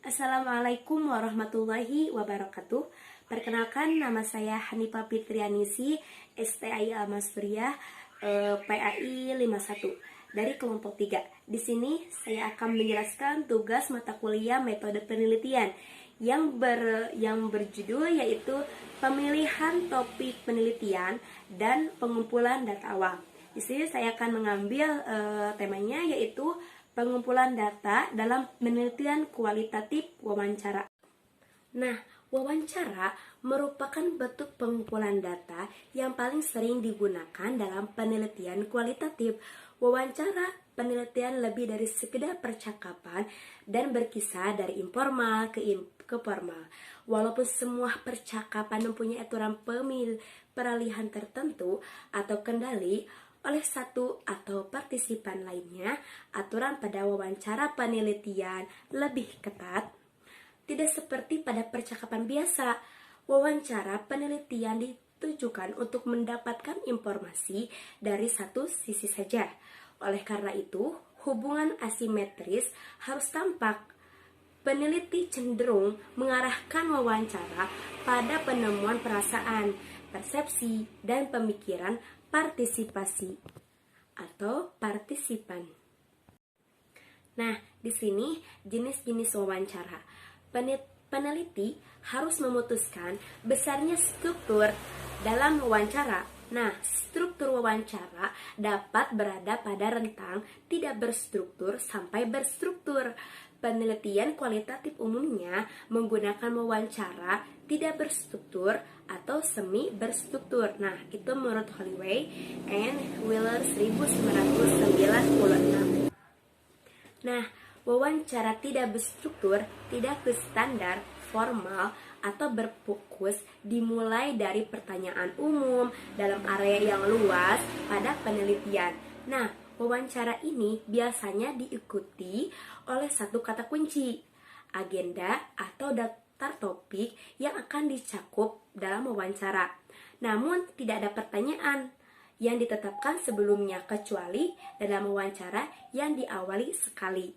Assalamualaikum warahmatullahi wabarakatuh. Perkenalkan, nama saya Hanifah Fitrianisi, STAI Al-Masriyah, PAI 51 dari kelompok 3. Di sini saya akan menjelaskan tugas mata kuliah metode penelitian yang berjudul yaitu pemilihan topik penelitian dan pengumpulan data awal. Di sini saya akan mengambil temanya yaitu pengumpulan data dalam penelitian kualitatif wawancara. Nah, wawancara merupakan bentuk pengumpulan data yang paling sering digunakan dalam penelitian kualitatif. Wawancara penelitian lebih dari sekedar percakapan dan berkisah dari informal ke formal. Walaupun semua percakapan mempunyai aturan peralihan tertentu atau kendali oleh satu atau partisipan lainnya, aturan pada wawancara penelitian lebih ketat. Tidak seperti pada percakapan biasa, wawancara penelitian ditujukan untuk mendapatkan informasi dari satu sisi saja. Oleh karena itu, hubungan asimetris harus tampak. Peneliti cenderung mengarahkan wawancara pada penemuan perasaan, persepsi, dan pemikiran partisipasi atau partisipan. Nah, di sini jenis-jenis wawancara. Peneliti harus memutuskan besarnya struktur dalam wawancara. Nah, struktur wawancara dapat berada pada rentang tidak berstruktur sampai berstruktur. Penelitian kualitatif umumnya menggunakan wawancara tidak berstruktur atau semi berstruktur. Nah, itu menurut Holloway and Wheeler 1996. Nah, wawancara tidak berstruktur, tidak berstandar, formal, atau berfokus dimulai dari pertanyaan umum dalam area yang luas pada penelitian. Nah, wawancara ini biasanya diikuti oleh satu kata kunci, agenda atau daftar topik yang akan dicakup dalam wawancara. Namun, tidak ada pertanyaan yang ditetapkan sebelumnya kecuali dalam wawancara yang diawali sekali.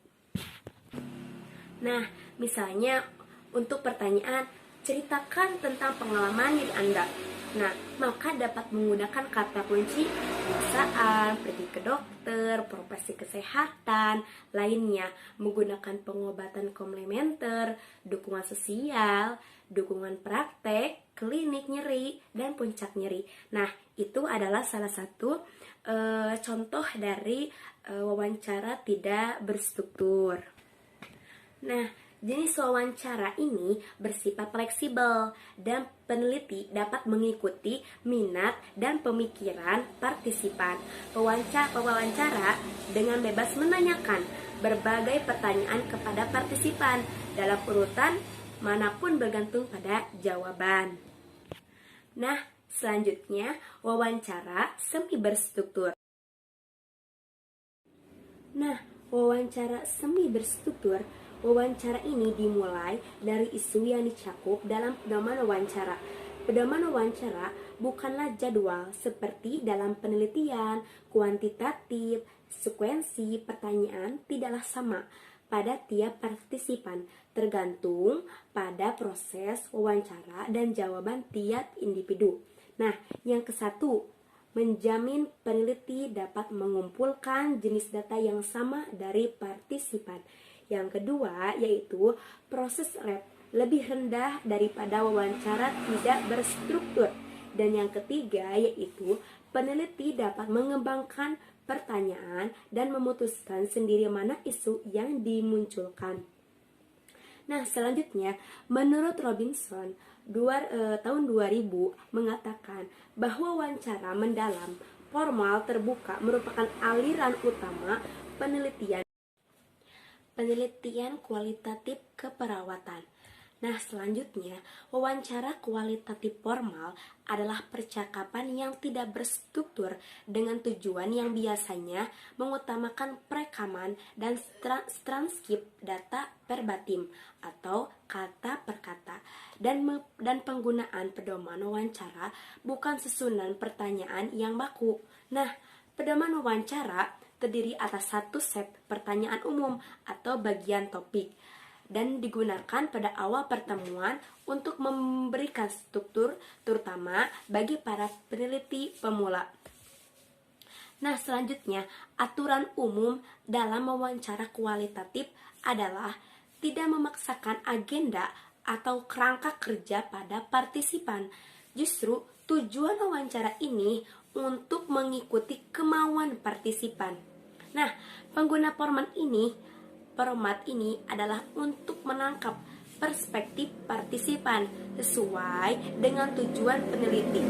Nah, misalnya untuk pertanyaan, ceritakan tentang pengalaman hidup Anda. Nah, maka dapat menggunakan kata kunci perusahaan, pergi ke dokter, profesi kesehatan, lainnya, menggunakan pengobatan komplementer, dukungan sosial, dukungan praktek, klinik nyeri, dan puncak nyeri. Nah, itu adalah salah satu contoh dari wawancara tidak berstruktur. Nah, jenis wawancara ini bersifat fleksibel dan peneliti dapat mengikuti minat dan pemikiran partisipan. Pewawancara dengan bebas menanyakan berbagai pertanyaan kepada partisipan dalam urutan manapun bergantung pada jawaban. Nah, selanjutnya wawancara semi berstruktur. Nah, wawancara semi berstruktur, wawancara ini dimulai dari isu yang dicakup dalam pedoman wawancara. Pedoman wawancara bukanlah jadwal seperti dalam penelitian kuantitatif. Sekuensi pertanyaan tidaklah sama pada tiap partisipan, tergantung pada proses wawancara dan jawaban tiap individu. Nah, yang kesatu, menjamin peneliti dapat mengumpulkan jenis data yang sama dari partisipan. Yang kedua yaitu proses rate lebih rendah daripada wawancara tidak berstruktur. Dan yang ketiga yaitu peneliti dapat mengembangkan pertanyaan dan memutuskan sendiri mana isu yang dimunculkan. Nah, selanjutnya menurut Robinson tahun 2000 mengatakan bahwa wawancara mendalam formal terbuka merupakan aliran utama penelitian kualitatif keperawatan. Nah, selanjutnya, wawancara kualitatif formal adalah percakapan yang tidak berstruktur dengan tujuan yang biasanya mengutamakan perekaman dan transkrip data verbatim atau kata per kata dan penggunaan pedoman wawancara bukan susunan pertanyaan yang baku. Nah, pedoman wawancara terdiri atas satu set pertanyaan umum atau bagian topik dan digunakan pada awal pertemuan untuk memberikan struktur terutama bagi para peneliti pemula. Nah, selanjutnya, aturan umum dalam wawancara kualitatif adalah tidak memaksakan agenda atau kerangka kerja pada partisipan. Justru tujuan wawancara ini untuk mengikuti kemauan partisipan. Nah, pengguna format ini adalah untuk menangkap perspektif partisipan sesuai dengan tujuan peneliti.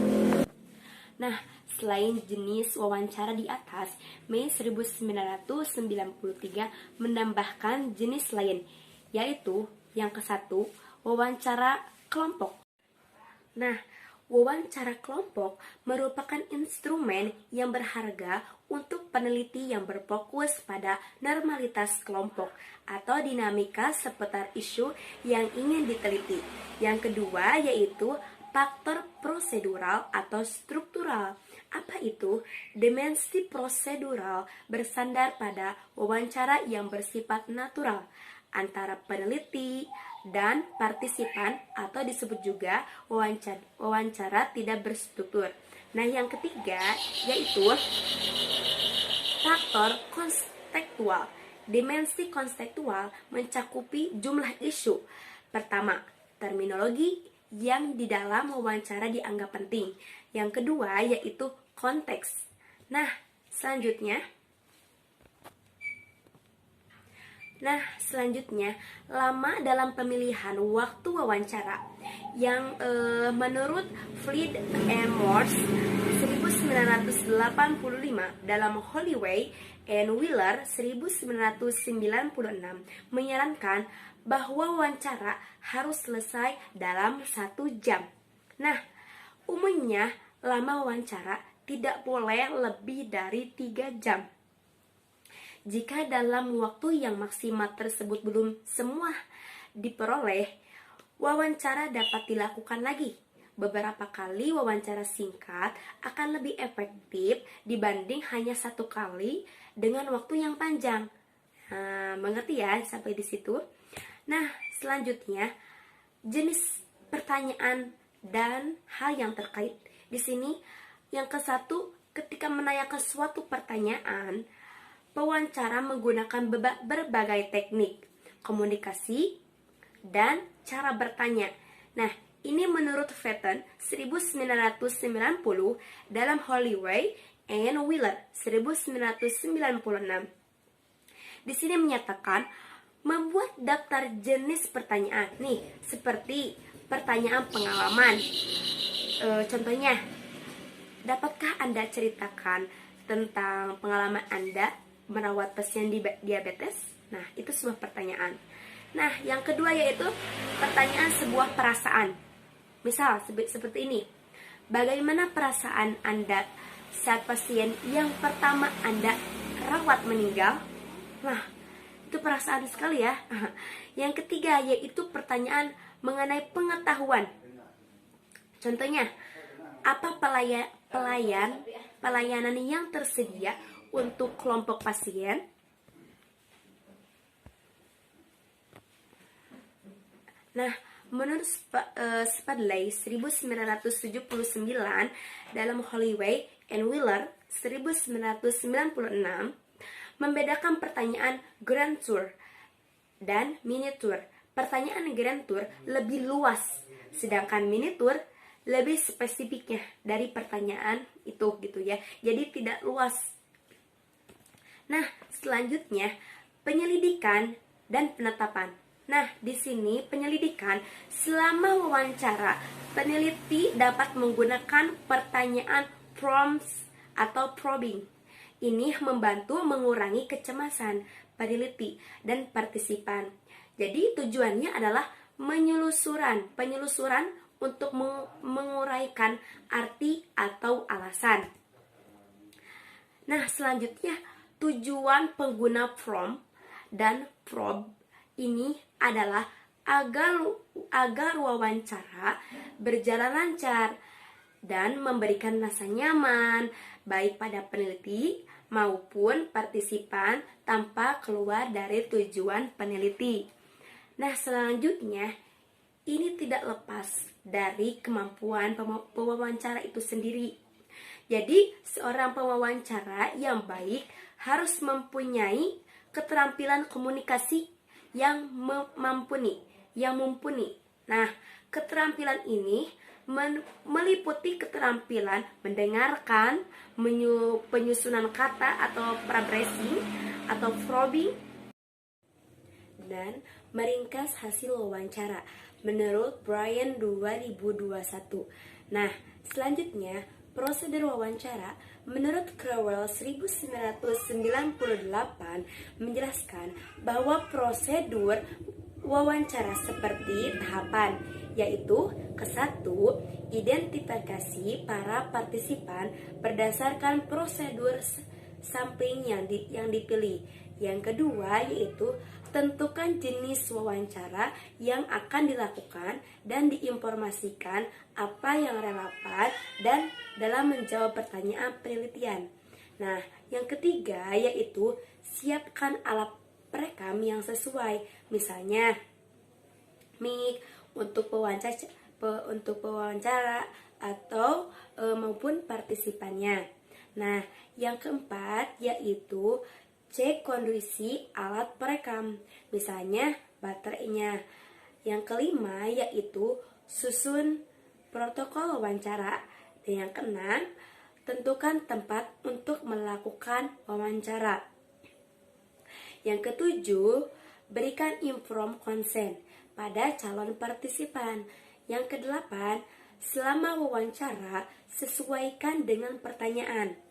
Nah, selain jenis wawancara di atas, Mei 1993 menambahkan jenis lain, yaitu yang ke-1, wawancara kelompok. Nah, wawancara kelompok merupakan instrumen yang berharga untuk peneliti yang berfokus pada normalitas kelompok atau dinamika seputar isu yang ingin diteliti. Yang kedua yaitu faktor prosedural atau struktural. Apa itu? Dimensi prosedural bersandar pada wawancara yang bersifat natural antara peneliti dan partisipan atau disebut juga wawancara tidak berstruktur. Nah, yang ketiga yaitu faktor kontekstual. Dimensi kontekstual mencakupi jumlah isu. Pertama, terminologi yang di dalam wawancara dianggap penting. Yang kedua yaitu konteks. Nah, selanjutnya lama dalam pemilihan waktu wawancara yang menurut Flood and Morse 1985 dalam Holloway and Wheeler 1996 menyarankan bahwa wawancara harus selesai dalam 1 jam. Nah, umumnya lama wawancara tidak boleh lebih dari 3 jam. Jika dalam waktu yang maksimal tersebut belum semua diperoleh, wawancara dapat dilakukan lagi. Beberapa kali wawancara singkat akan lebih efektif dibanding hanya 1 kali dengan waktu yang panjang. Mengerti ya sampai di situ? Nah, selanjutnya jenis pertanyaan dan hal yang terkait. Di sini yang ke-1, ketika menanyakan suatu pertanyaan, pewawancara menggunakan berbagai teknik komunikasi dan cara bertanya. Nah, ini menurut Fenton 1990 dalam Holloway and Wheeler 1996. Di sini menyatakan membuat daftar jenis pertanyaan nih, seperti pertanyaan pengalaman. Contohnya, dapatkah Anda ceritakan tentang pengalaman Anda merawat pasien diabetes? Nah, itu sebuah pertanyaan. Nah, yang kedua yaitu pertanyaan sebuah perasaan. Misal seperti ini. Bagaimana perasaan Anda saat pasien yang pertama Anda rawat meninggal? Nah, itu perasaan sekali ya. Yang ketiga yaitu pertanyaan mengenai pengetahuan. Contohnya, apa pelayanan yang tersedia untuk kelompok pasien? Nah, menurut Spadley 1979 dalam Holloway and Wheeler 1996 membedakan pertanyaan Grand Tour dan Mini Tour. Pertanyaan Grand Tour lebih luas, sedangkan Mini Tour lebih spesifiknya dari pertanyaan itu gitu ya. Jadi tidak luas. Nah, selanjutnya penyelidikan dan penetapan. Nah, di sini penyelidikan selama wawancara, peneliti dapat menggunakan pertanyaan prompts atau probing. Ini membantu mengurangi kecemasan peneliti dan partisipan. Jadi tujuannya adalah penelusuran untuk menguraikan arti atau alasan. Nah, selanjutnya tujuan pengguna prompt dan probe ini adalah agar wawancara berjalan lancar dan memberikan rasa nyaman baik pada peneliti maupun partisipan tanpa keluar dari tujuan peneliti. Nah, selanjutnya ini tidak lepas dari kemampuan pewawancara itu sendiri. Jadi, seorang pewawancara yang baik harus mempunyai keterampilan komunikasi yang mumpuni. Nah, keterampilan ini meliputi keterampilan mendengarkan, penyusunan kata atau parabrasing atau probing, dan meringkas hasil wawancara menurut Brian 2021. Nah, selanjutnya prosedur wawancara menurut Crowell 1998 menjelaskan bahwa prosedur wawancara seperti tahapan, yaitu ke-1, identifikasi para partisipan berdasarkan prosedur sampling yang dipilih. Yang kedua yaitu tentukan jenis wawancara yang akan dilakukan dan diinformasikan apa yang relevan dan dalam menjawab pertanyaan penelitian. Nah, yang ketiga yaitu siapkan alat perekam yang sesuai, misalnya mic untuk pewawancara atau maupun partisipannya. Nah, yang keempat yaitu cek kondisi alat perekam, misalnya baterainya. Yang kelima yaitu susun protokol wawancara. Dan yang keenam, tentukan tempat untuk melakukan wawancara. Yang ketujuh, berikan informed consent pada calon partisipan. Yang kedelapan, selama wawancara sesuaikan dengan pertanyaan.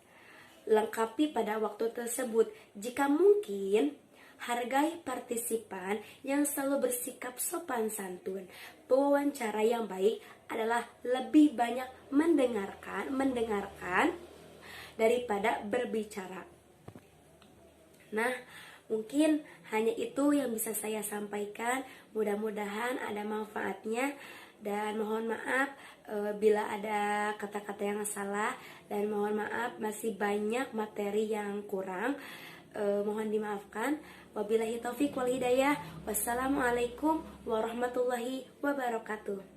Lengkapi pada waktu tersebut. Jika mungkin, hargai partisipan yang selalu bersikap sopan santun. Pewawancara yang baik adalah lebih banyak mendengarkan daripada berbicara. Nah, mungkin hanya itu yang bisa saya sampaikan. Mudah-mudahan ada manfaatnya. Dan mohon maaf bila ada kata-kata yang salah, dan mohon maaf masih banyak materi yang kurang. Mohon dimaafkan. Wabillahi taufik wal hidayah. Wassalamualaikum warahmatullahi wabarakatuh.